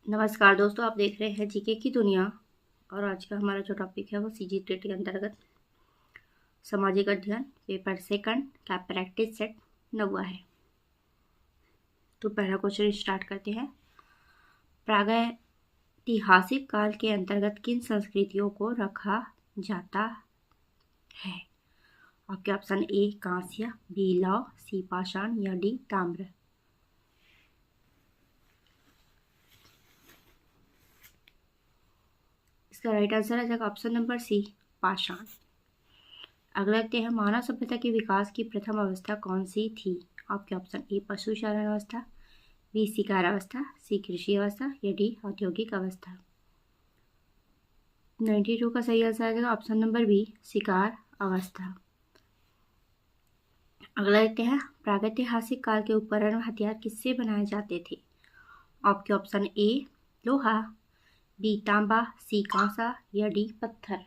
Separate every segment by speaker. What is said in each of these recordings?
Speaker 1: नमस्कार दोस्तों, आप देख रहे हैं जीके की दुनिया। और आज का हमारा जो टॉपिक है वो सीजी टेट के अंतर्गत सामाजिक अध्ययन पेपर सेकंड का प्रैक्टिस सेट 9 है। तो पहला क्वेश्चन स्टार्ट करते हैं। प्रागैतिहासिक काल के अंतर्गत किन संस्कृतियों को रखा जाता है? आपके ऑप्शन ए कांस्य, बी लौह, सी पाषाण या डी ताम्र। इसका राइट आंसर है जाएगा ऑप्शन नंबर सी पाषाण। अगला देखते हैं, मानव सभ्यता के विकास की प्रथम अवस्था कौन सी थी? आपके ऑप्शन ए पशु चारण अवस्था, बी शिकार अवस्था, सी कृषि अवस्था या डी औद्योगिक अवस्था। 92 का सही आंसर आ जाएगा ऑप्शन नंबर बी शिकार अवस्था। अगला देखते हैं, प्रागैतिहासिक काल के उपकरण व हथियार किससे बनाए जाते थे? आपके ऑप्शन ए लोहा, बी तांबा, सी कांसा या डी पत्थर।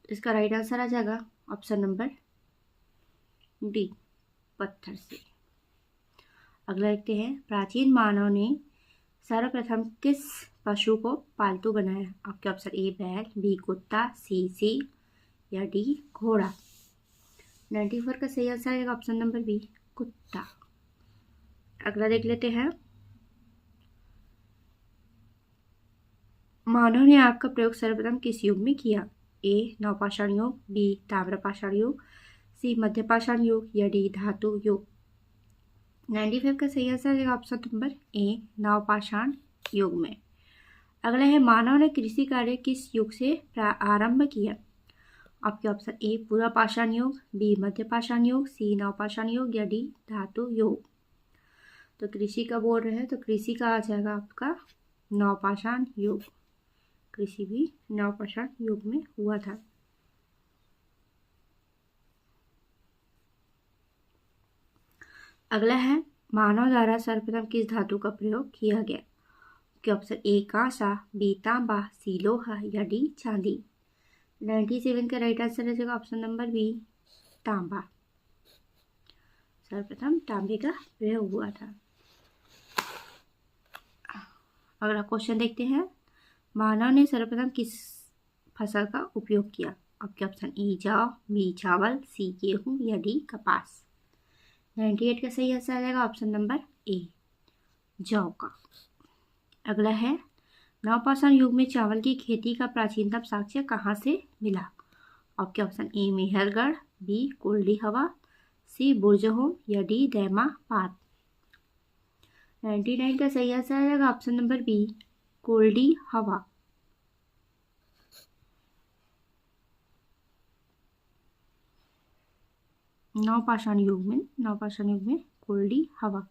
Speaker 1: इसका राइट आंसर आ जाएगा ऑप्शन नंबर डी पत्थर से। अगला देखते हैं, प्राचीन मानव ने सर्वप्रथम किस पशु को पालतू बनाया? आपके ऑप्शन ए बैल, बी कुत्ता, सी या डी घोड़ा। 94 का सही आंसर आएगा ऑप्शन नंबर बी कुत्ता। अगला देख लेते हैं, मानव ने आग का प्रयोग सर्वप्रथम किस युग में किया? ए नवपाषाण युग, बी ताम्रपाषाण युग, सी मध्यपाषाण युग या डी धातु युग। 95 का सही आंसर है ऑप्शन नंबर ए नवपाषाण युग में। अगला है, मानव ने कृषि कार्य किस युग से आरंभ किया? आपके ऑप्शन ए पूरा पाषाण युग, बी मध्यपाषाण युग, सी नवपाषाण युग या डी धातु युग। तो कृषि का बोल रहे हैं तो कृषि का आ जाएगा आपका नवपाषाण युग। कृषि भी नवपाषाण युग में हुआ था। अगला है, मानव द्वारा सर्वप्रथम किस धातु का प्रयोग किया गया? के ऑप्शन ए कांसा, बी तांबा, सी लोहा या डी चांदी। 97 का राइट आंसर रहेगा ऑप्शन नंबर बी तांबा। सर्वप्रथम तांबे का प्रयोग हुआ था। अगला क्वेश्चन देखते हैं, मानव ने सर्वप्रथम किस फसल का उपयोग किया? आपके ऑप्शन ए जौ, बी चावल, सी गेहूं या डी कपास। 98 का सही आंसर आ जाएगा ऑप्शन नंबर ए जौ का। अगला है, नवपाषाण युग में चावल की खेती का प्राचीनतम साक्ष्य कहाँ से मिला? आपके ऑप्शन ए मेहरगढ़, बी कोल्डी हवा, सी बुरजहोम या डी दैमा पात। 99 का सही आंसर आ जाएगा ऑप्शन नंबर बी कोल्डी हवा। नवपाषाण युग में कोल्डी हवा।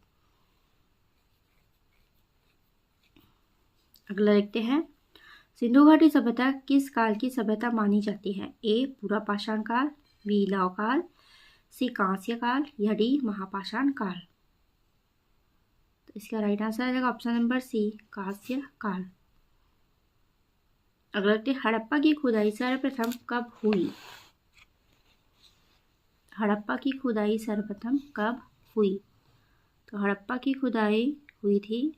Speaker 1: अगला देखते हैं, सिंधु घाटी सभ्यता किस काल की सभ्यता मानी जाती है? ए पूरा पाषाण काल, बी लौह काल, सी कांस्य काल या डी महापाषाण काल। तो इसका राइट आंसर आ जाएगा ऑप्शन नंबर सी कांस्य काल। अगला देखते हैं, हड़प्पा की खुदाई सर्वप्रथम कब हुई? हड़प्पा की खुदाई सर्वप्रथम कब हुई? तो हड़प्पा की खुदाई हुई थी,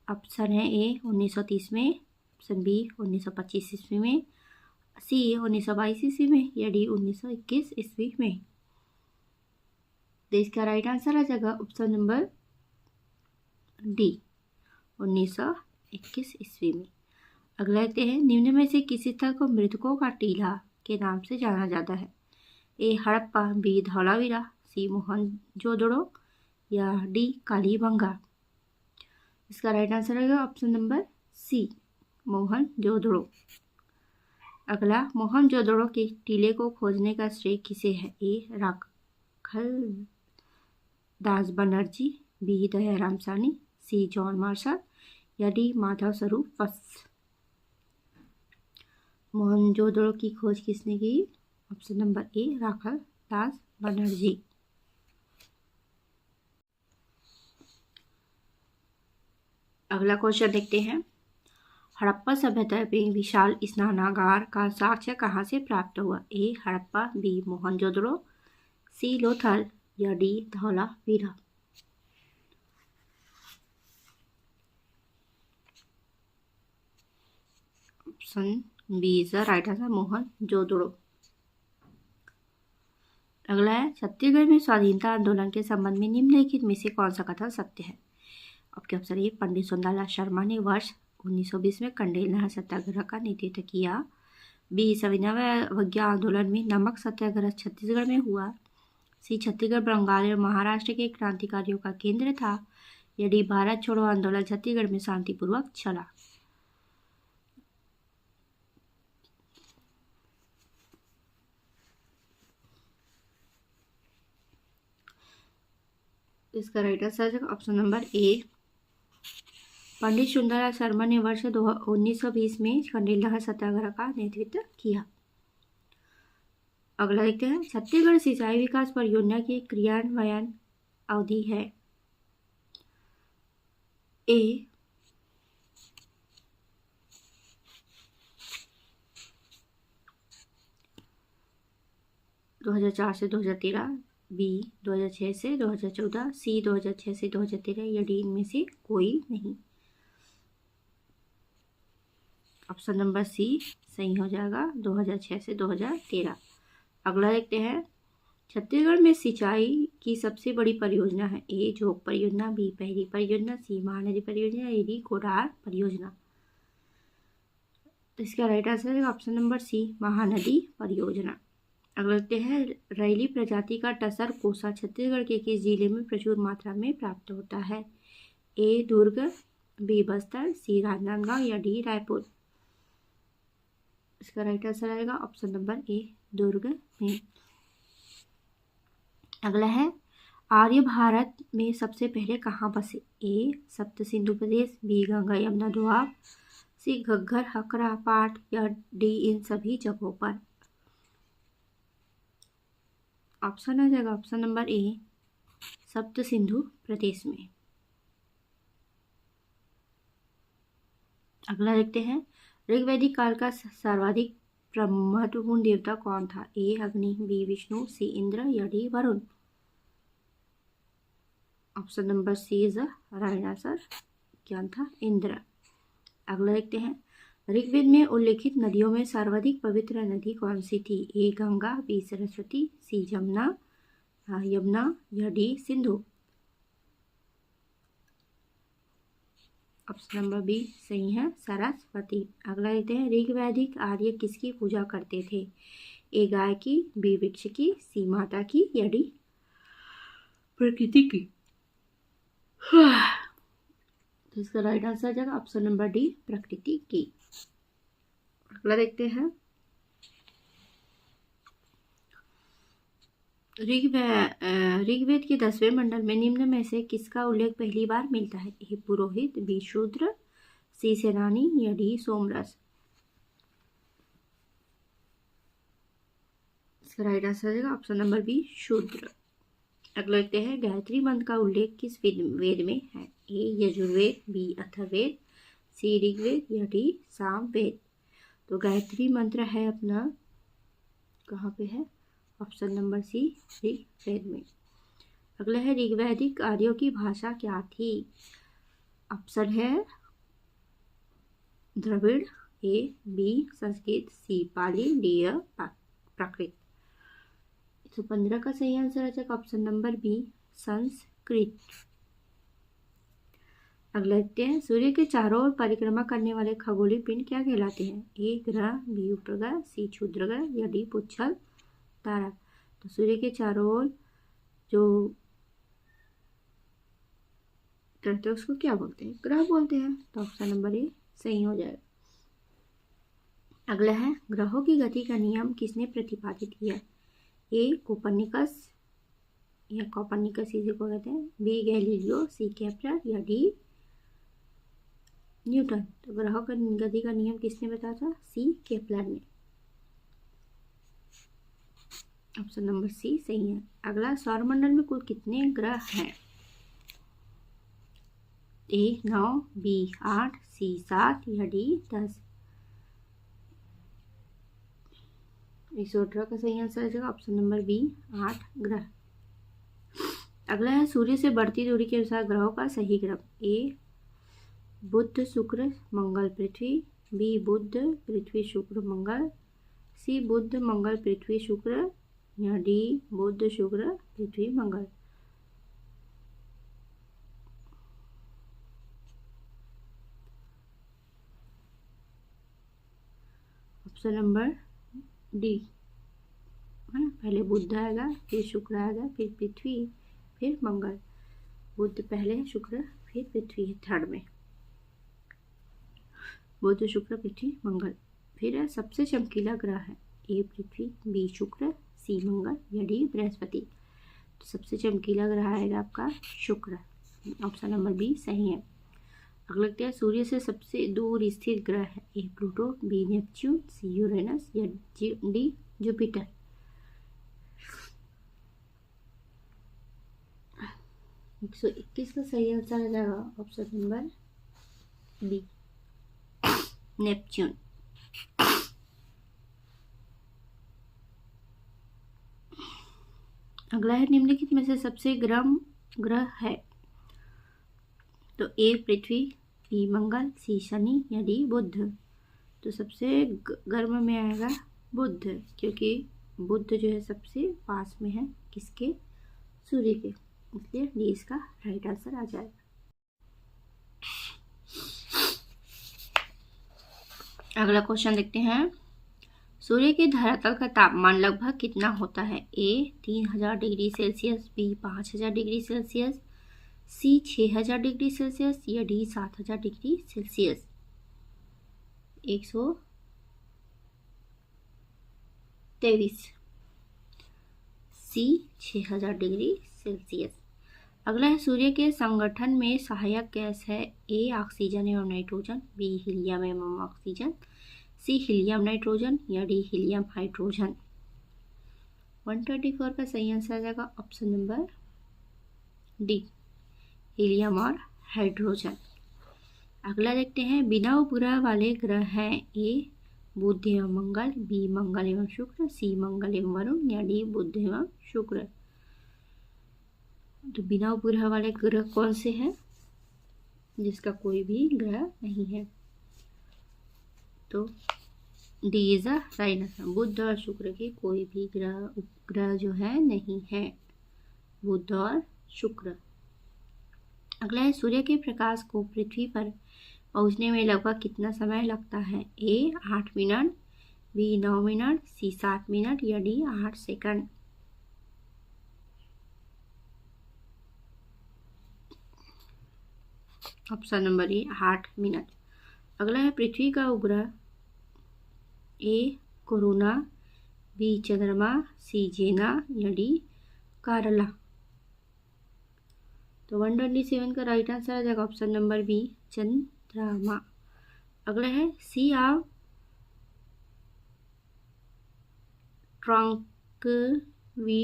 Speaker 1: ऑप्शन है ए 1930 में, ऑप्शन बी 1925 ईस्वी में, सी 1922 ईस्वी में या डी 1921 ईस्वी में। तो इसका राइट आंसर आ जाएगा ऑप्शन नंबर डी 1921 ईस्वी में। अगला देखते हैं, निम्न में से किस स्थल को मृतकों का टीला के नाम से जाना जाता है? ए हड़प्पा, बी धौलावीरा, सी मोहनजोदड़ो या डी कालीबंगा। इसका राइट आंसर रहेगा ऑप्शन नंबर सी मोहनजोदड़ो। अगला, मोहनजोदड़ो के टीले को खोजने का श्रेय किसे है? ए राखल दास बनर्जी, बी दयाराम सानी, सी जॉन मार्शल या डी माधव स्वरूप वत्स। मोहनजोदड़ो की खोज किसने की? ऑप्शन नंबर ए राखल दास बनर्जी। अगला क्वेश्चन देखते हैं, हड़प्पा सभ्यता में विशाल स्नानागार का साक्ष्य कहाँ से प्राप्त हुआ? A Harappa, B Mohenjodaro, C Lothal या D Dholavira. Option B is the right answer, Mohenjodaro. अगला है, छत्तीसगढ़ में स्वाधीनता आंदोलन के संबंध में निम्नलिखित में से कौन सा कथन सत्य है? आपके ऑप्शन ए, पंडित सुंदरलाल शर्मा ने वर्ष 1920 में कंडेल नहर सत्याग्रह का नेतृत्व किया। बी, सविनय अवज्ञा आंदोलन में नमक सत्याग्रह छत्तीसगढ़ में हुआ। सी, छत्तीसगढ़ बंगाल और महाराष्ट्र के क्रांतिकारियों का केंद्र था। या डी, भारत छोड़ो आंदोलन छत्तीसगढ़ में शांतिपूर्वक चला। इसका राइट आंसर है ऑप्शन नंबर ए, पंडित सुंदरलाल शर्मा ने वर्ष 1920 में कंडेल नहर सत्याग्रह का नेतृत्व किया। अगला देखते हैं, छत्तीसगढ़ सिंचाई विकास परियोजना की क्रियान्वयन अवधि है। ए, दो 2004 से 2013, बी 2006 से 2014, सी 2006 से 2013 या डी इनमें से कोई नहीं। ऑप्शन नंबर सी सही हो जाएगा, 2006 से 2013। अगला देखते हैं, छत्तीसगढ़ में सिंचाई की सबसे बड़ी परियोजना है। ए, जोग परियोजना, बी, पहली परियोजना, सी, महानदी परियोजना, या डी, कोडार परियोजना। तो इसका राइट आंसर है ऑप्शन नंबर सी, महानदी परियोजना। अगला देखते हैं, रैली प्रजाति का टसर कोसा छत्तीसगढ़ के किस जिले में प्रचुर मात्रा में प्राप्त होता है? ए, दुर्ग, बी, बस्तर, सी, राजनांदगांव, या डी, रायपुर। इसका राइट आंसर आएगा ऑप्शन नंबर ए, दुर्ग में। अगला है, आर्य भारत में सबसे पहले कहाँ बसे? ए, सप्त सिंधु प्रदेश, बी, गंगा यमुना दोआब, सी, घग्गर, हकरा, पाट, या डी, इन सभी जगहों पर। ऑप्शन आ जाएगा ऑप्शन नंबर ए, सप्त सिंधु प्रदेश में। अगला देखते हैं, ऋग्वैदिक काल का सर्वाधिक महत्वपूर्ण देवता कौन था? ए, अग्नि, बी, विष्णु, सी, इंद्र, या D, Varun. Option number C is right answer, क्या था? इंद्र। अगला देखते हैं, ऋग्वेद में उल्लेखित नदियों में सर्वाधिक पवित्र नदी कौन सी थी? A, Ganga, B, Saraswati, C, Yamuna, या D, Sindhu. Option number B सही है, सरस्वती। अगला देखते हैं, ऋग्वैदिक आर्य किसकी पूजा करते थे? ए, गाय की, बी, वृक्ष की, सी, माता की, या डी, प्रकृति की। तो इसका राइट आंसर जाएगा ऑप्शन नंबर डी, प्रकृति की। अगला देखते हैं, ऋग्वेद के 10वें मंडल में निम्न में से किसका उल्लेख पहली बार मिलता है? ए, पुरोहित, बी, शूद्र, सी, सेनानी, या डी, सोमरस। इसका राइट आंसर है ऑप्शन नंबर बी, शूद्र। अगला देखते हैं, गायत्री मंत्र का उल्लेख किस वेद में है? ए, यजुर्वेद, बी, अथर्ववेद, सी, ऋग्वेद, या डी, सामवेद। तो गायत्री मंत्र है अपना कहाँ पे है? ऑप्शन नंबर सी, ऋग्वेद में। अगला है, ऋग्वैदिक आर्यों की भाषा क्या थी? ऑप्शन है द्रविड़, ए, बी, संस्कृत, सी, पाली, डी, प्राकृत। 115 का सही आंसर आ जाएगा ऑप्शन नंबर बी, संस्कृत। अगला देखते हैं, सूर्य के चारों ओर परिक्रमा करने वाले खगोलीय पिंड क्या कहलाते हैं? ए, ग्रह, बी, उपग्रह, सी, क्षुद्रग्रह, या डी, पुच्छल तारा। तो सूर्य के चारों ओर जो करते हैं उसको क्या बोलते हैं? ग्रह बोलते हैं। तो ऑप्शन नंबर ए सही हो जाएगा। अगला है, ग्रहों की गति का नियम किसने प्रतिपादित किया? ए, कोपर्निकस, या कोपर्निकस इसी को कहते हैं, बी, गैलीलियो, सी, केपलर, या डी, न्यूटन। तो ग्रहों का गति का नियम किसने बताया था? सी, केपलर ने। ऑप्शन नंबर सी सही है। अगला, सौरमंडल में कुल कितने ग्रह हैं? ए, 9, बी, 8, सी, 7, या डी, 10। 118 का सही आंसर आ जाएगा ऑप्शन नंबर बी 8 ग्रह। अगला है सूर्य से बढ़ती दूरी के अनुसार ग्रहों का सही क्रम। ए बुध शुक्र मंगल पृथ्वी, बी बुध पृथ्वी शुक्र मंगल, सी बुध मंगल पृथ्वी शुक्र, या डी बुध शुक्र पृथ्वी मंगल। ऑप्शन नंबर डी है ना, पहले बुध आएगा, फिर शुक्र आएगा, फिर पृथ्वी, फिर मंगल। बुध पहले, शुक्र फिर पृथ्वी है थर्ड में। बुध शुक्र पृथ्वी मंगल। फिर सबसे चमकीला ग्रह है। ए पृथ्वी, बी शुक्र, सी मंगल, या डी बृहस्पति। तो सबसे चमकीला ग्रह आएगा आपका शुक्र। ऑप्शन नंबर बी सही है। अगला क्या है, सूर्य से सबसे दूर स्थित ग्रह है। A Pluto, B Neptune, C Uranus, या डी जुपिटर। एक 121 का सही आंसर आ जाएगा ऑप्शन नंबर बी नेपच्यून। अगला है निम्नलिखित में से सबसे गर्म ग्रह है। तो ए पृथ्वी, बी मंगल, सी शनि, या डी बुध। तो सबसे गर्म में आएगा बुध, क्योंकि बुध जो है सबसे पास में है किसके, सूर्य के, इसलिए डी इसका राइट आंसर आ जाएगा। अगला क्वेश्चन देखते हैं। सूर्य के धरातल का तापमान लगभग कितना होता है। A 3000 degree Celsius, B 5000 degree Celsius, C 6000 degree Celsius, या D 7000 degree Celsius. 123, C 6000 degree Celsius. अगला है सूर्य के संगठन में सहायक गैस है। ए ऑक्सीजन एवं नाइट्रोजन, बी हीलियम एवं ऑक्सीजन, सी हीलियम नाइट्रोजन, या डी हीलियम हाइड्रोजन। 124 का सही आंसर आ जाएगा ऑप्शन नंबर डी हीलियम और हाइड्रोजन। अगला देखते हैं बिना उपग्रह वाले ग्रह हैं। ए बुध एवं मंगल, बी मंगल एवं शुक्र, सी मंगल एवं वरुण, या डी बुध एवं शुक्र। तो बिना उपग्रह वाले ग्रह कौन से हैं, जिसका कोई भी ग्रह नहीं है। तो D is a right answer. Budh और शुक्र के कोई भी उपग्रह जो है नहीं है, बुध और शुक्र। अगला है सूर्य के प्रकाश को पृथ्वी पर पहुंचने में लगभग कितना समय लगता है। ए 8 मिनट, बी 9 मिनट, सी 7 मिनट, या डी 8 सेकंड। ऑप्शन नंबर ए 8 मिनट। अगला है पृथ्वी का उपग्रह। ए कोरोना, बी चंद्रमा, सी जेना, या डी कारला। तो 127 का राइट आंसर आ जाएगा ऑप्शन नंबर बी चंद्रमा। अगला है सी ऑफ ट्रांक्विलिटी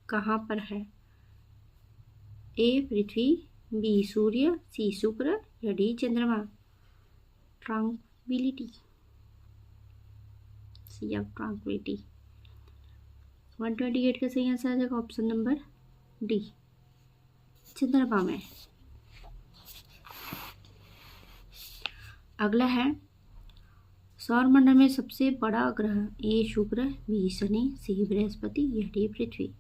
Speaker 1: कहाँ पर है। ए पृथ्वी, बी सूर्य, सी शुक्र, या डी चंद्रमा। Tranquillity, C of tranquillity. 128 का सही आंसर आ जाएगा ऑप्शन नंबर डी चंद्रमा में। अगला है सौरमंडल में सबसे बड़ा ग्रह। ए शुक्र, बी शनि, सी बृहस्पति, या डी पृथ्वी।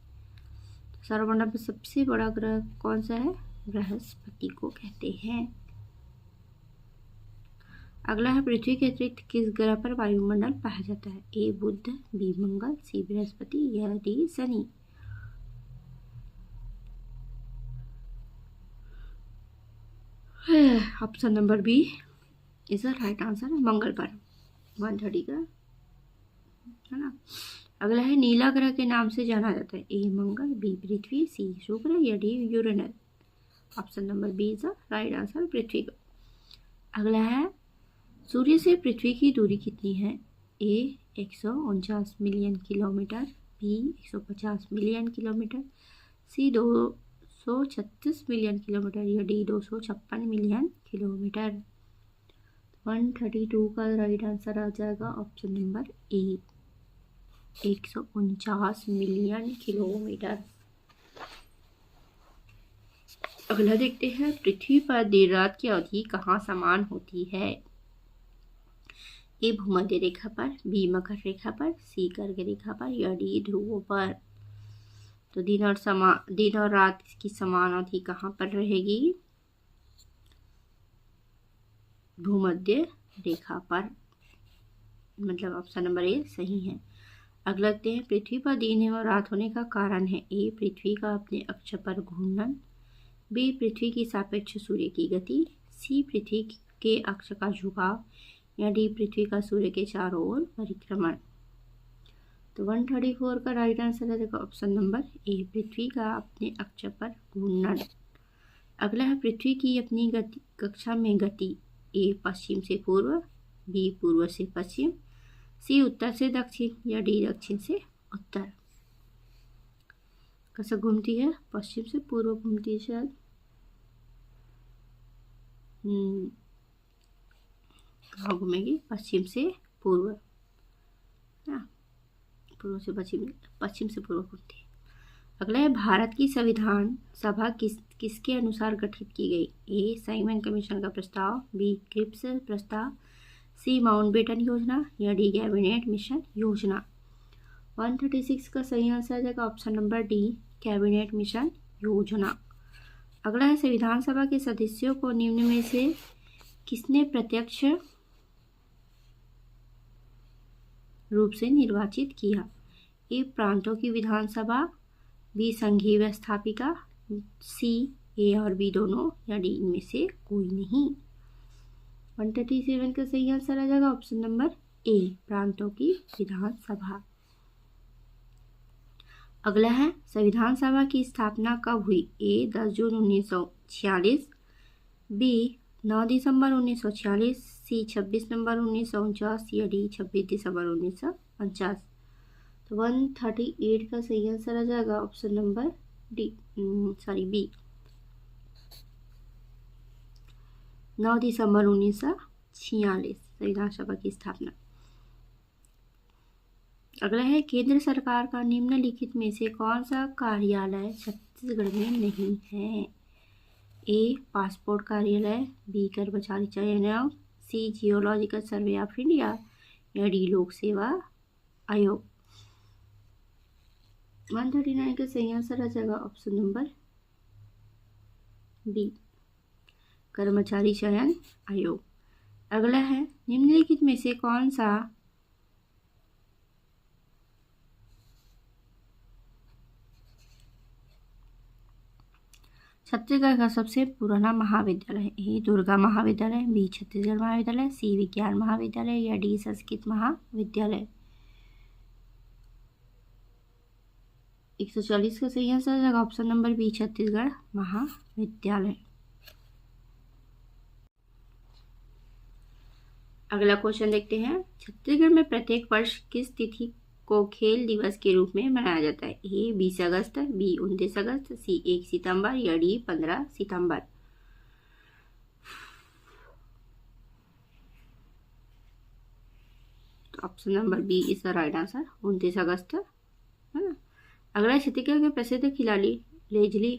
Speaker 1: सौरमंडल में सबसे बड़ा ग्रह कौन सा है, बृहस्पति को कहते हैं। अगला है पृथ्वी के अतिरिक्त किस ग्रह पर वायुमंडल पाया जाता है। ए बुध, बी मंगल, सी बृहस्पति, या D Shani. Option number B is the right answer, Mangal पर। 130 का है ना। अगला है नीला ग्रह के नाम से जाना जाता है। ए मंगल, बी पृथ्वी, सी शुक्र, या D Uranus. Option number B is the right answer, Prithvi का। अगला है सूर्य से पृथ्वी की दूरी कितनी है। A 149 million kilometre, B 150 million kilometre, C 236 million kilometre, या डी 256 मिलियन किलोमीटर। 132 का राइट आंसर आ जाएगा option number A, 149 million kilometre. अगला देखते हैं, पृथ्वी पर देर रात की अवधि कहाँ समान होती है? ए भूमध्य रेखा पर, बी मकर रेखा पर, सी कर्क रेखा पर या डी ध्रुवों पर। तो दिन और रात की समान अवधि कहाँ पर रहेगी? भूमध्य रेखा पर, मतलब ऑप्शन नंबर ए सही है। अगला देखते हैं, पृथ्वी पर दिन एवं रात होने का कारण है? ए पृथ्वी का अपने अक्ष पर घूर्णन, बी पृथ्वी की सापेक्ष सूर्य की गति, सी पृथ्वी के अक्ष का झुकाव या डी पृथ्वी का सूर्य के चारों ओर परिक्रमण। तो 134 का राइट आंसर है देखो ऑप्शन नंबर ए, पृथ्वी का अपने अक्ष पर घूर्णन। अगला है, पृथ्वी की अपनी गति कक्षा में गति, ए पश्चिम से पूर्व, बी पूर्व से पश्चिम, सी उत्तर से दक्षिण या डी दक्षिण से उत्तर। कैसे घूमती है? पश्चिम से पूर्व घूमती है शायद। कहाँ घूमेगी? पश्चिम से पूर्व, पूर्व से पश्चिम, पश्चिम से पूर्व घूमती है। अगला है, भारत की संविधान सभा किसके अनुसार गठित की गई? ए साइमन कमीशन का प्रस्ताव, बी क्रिप्स प्रस्ताव, सी माउंटबेटन योजना या डी कैबिनेट मिशन योजना। 136 का सही आंसर जाएगा option number D, cabinet mission योजना। अगला है, संविधान सभा के सदस्यों को निम्न में से किसने प्रत्यक्ष रूप से निर्वाचित किया? ए प्रांतों की विधानसभा, बी संघीय व्यवस्थापिका, सी ए और बी दोनों या डी इनमें से कोई नहीं। 137 का सही आंसर आ जाएगा ऑप्शन नंबर ए, प्रांतों की विधानसभा। अगला है, संविधान सभा की स्थापना कब हुई? ए 10 जून 1946, बी 9 दिसंबर 1946, सी 26 नवंबर 1949 या डी 26 दिसंबर 1949। तो 138 का सही आंसर आ जाएगा ऑप्शन नंबर डी, बी, 9 दिसंबर 1946 संविधान सभा की स्थापना। अगला है, केंद्र सरकार का निम्नलिखित में से कौन सा कार्यालय छत्तीसगढ़ में नहीं है? ए पासपोर्ट कार्यालय, बी कर्मचारी चयन आयोग, सी जियोलॉजिकल सर्वे ऑफ इंडिया या डी लोक सेवा आयोग। 139 का सही आंसर आ जाएगा ऑप्शन नंबर बी, कर्मचारी चयन आयोग। अगला है, निम्नलिखित में से कौन सा छत्तीसगढ़ का सबसे पुराना महाविद्यालय है? ए दुर्गा महाविद्यालय, बी छत्तीसगढ़ महाविद्यालय, सी विज्ञान महाविद्यालय या डी संस्कृत महाविद्यालय। 140 का सही आंसर जाएगा ऑप्शन नंबर बी, छत्तीसगढ़ महाविद्यालय। अगला क्वेश्चन देखते हैं, छत्तीसगढ़ में प्रत्येक वर्ष किस तिथि को खेल दिवस के रूप में मनाया जाता है? ए 20 अगस्त, बी 29 अगस्त, सी 1 सितंबर या डी 15 सितंबर। तो option number B is the right answer, 29 अगस्त है ना। अगला, छत्तीसगढ़ के प्रसिद्ध खिलाड़ी लेजली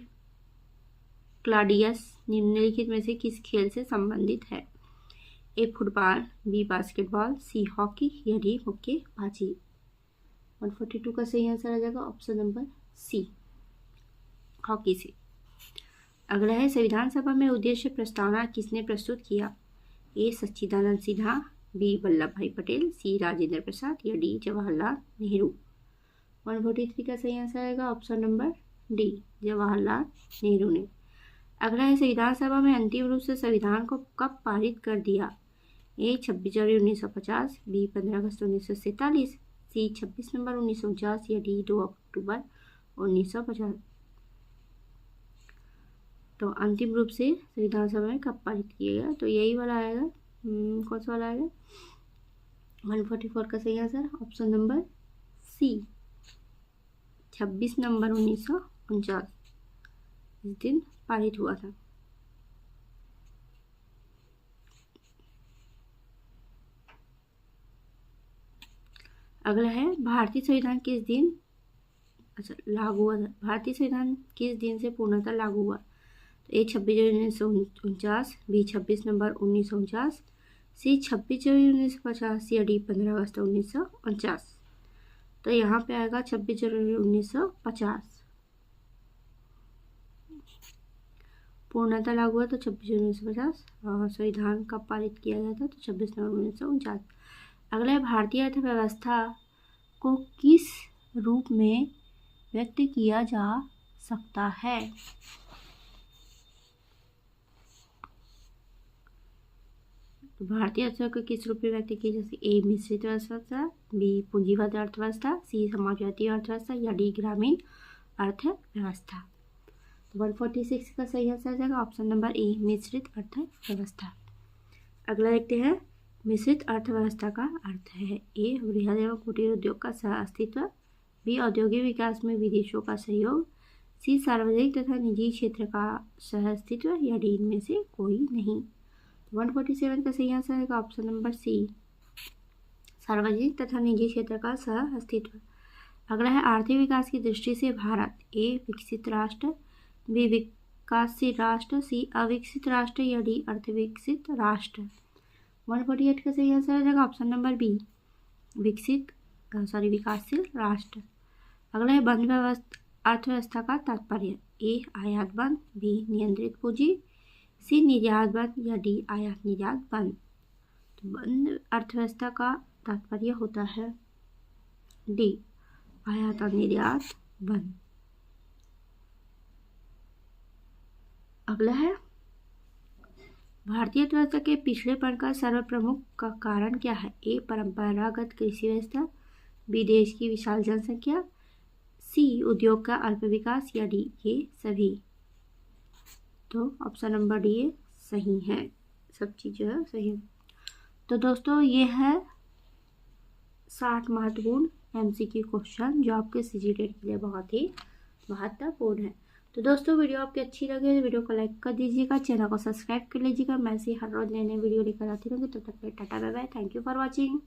Speaker 1: क्लाडियस निम्नलिखित में से किस खेल से संबंधित है? A football, B basketball, C hockey या डी मुक्केबाजी। 142 का सही आंसर आ जाएगा ऑप्शन नंबर सी, हॉकी से। अगला है, संविधान सभा में उद्देश्य प्रस्तावना किसने प्रस्तुत किया? ए सच्चिदानंद सिन्हा, बी वल्लभ भाई पटेल, सी राजेंद्र प्रसाद या डी जवाहरलाल नेहरू। 143 का सही आंसर आएगा option number D, Jawaharlal Nehru ने। अगला है, संविधान सभा में अंतिम रूप से संविधान को कब पारित कर दिया? ए 26 जनवरी 1950, बी 15 अगस्त 1947, सी 26 नवंबर 1949 या डी 2 अक्टूबर 1950। तो अंतिम रूप से संविधान सभा में कब पारित किया गया? तो यही वाला आएगा, कौन सा वाला आएगा? 144 का सही आंसर ऑप्शन नंबर सी, 26 नवंबर 1949 इस दिन पारित हुआ था। अगला है भारतीय संविधान किस दिन लागू हुआ था। भारतीय संविधान किस दिन से पूर्णतः लागू हुआ। तो ए 26 जनवरी 1949, बी 26 नवंबर 1949, सी 26 जनवरी 1950 या डी 15 अगस्त 1949। तो यहाँ पे आएगा 26 जनवरी 1950। पूर्णतः लागू हुआ तो 26 जनवरी 1950। संविधान कब पारित किया गया था तो 26 नवंबर 1949। अगला है भारतीय अर्थव्यवस्था को किस रूप में व्यक्त किया जा सकता है। तो भारतीय अर्थव्यवस्था को किस रूप में व्यक्त किया जा सकता है। ए मिश्रित अर्थव्यवस्था, बी पूंजीवादी अर्थव्यवस्था, सी समाजवादी अर्थव्यवस्था या डी ग्रामीण अर्थव्यवस्था। 146 का सही आंसर आ जाएगा ऑप्शन नंबर ए मिश्रित अर्थव्यवस्था। अगला देखते हैं मिश्रित अर्थव्यवस्था का अर्थ है। ए बृहद एवं कुटीर उद्योग का सह अस्तित्व, बी औद्योगिक विकास में विदेशों का सहयोग, सी सार्वजनिक तथा निजी क्षेत्र का सह अस्तित्व या डी इनमें से कोई नहीं। 147 का सही आंसर है ऑप्शन नंबर सी सार्वजनिक तथा निजी क्षेत्र का सह अस्तित्व। अगला है आर्थिक विकास की दृष्टि से भारत ए विकसित राष्ट्र, बी विकासशील राष्ट्र, सी अविकसित राष्ट्र या डी अर्धविकसित राष्ट्र। 148 का सही आंसर आ जाएगा ऑप्शन नंबर बी विकासशील राष्ट्र। अगला है बंद अर्थव्यवस्था का तात्पर्य। ए आयात बंद, बी नियंत्रित पूंजी, सी निर्यात बंद या डी आयात निर्यात बंद। तो बंद अर्थव्यवस्था का तात्पर्य होता है डी आयात और निर्यात बंद। अगला है भारतीय अर्थव्यवस्था के पिछड़ेपण का सर्वप्रमुख का कारण क्या है। ए परंपरागत कृषि व्यवस्था, बी देश की विशाल जनसंख्या, सी उद्योग का अल्प विकास या डी ये सभी। तो ऑप्शन नंबर डी ये सही है, सब चीज़ जो है सही है। तो दोस्तों ये है 60 महत्वपूर्ण एमसीक्यू क्वेश्चन जो आपके सीजीटेट के लिए बहुत ही महत्वपूर्ण है। तो दोस्तों वीडियो आपकी अच्छी लगे तो वीडियो को लाइक कर दीजिएगा, चैनल को सब्सक्राइब कर लीजिएगा। मैं ऐसे हर रोज नए नए वीडियो लेकर आती रहूँगी। तब तक tata bye bye, thank you for watching.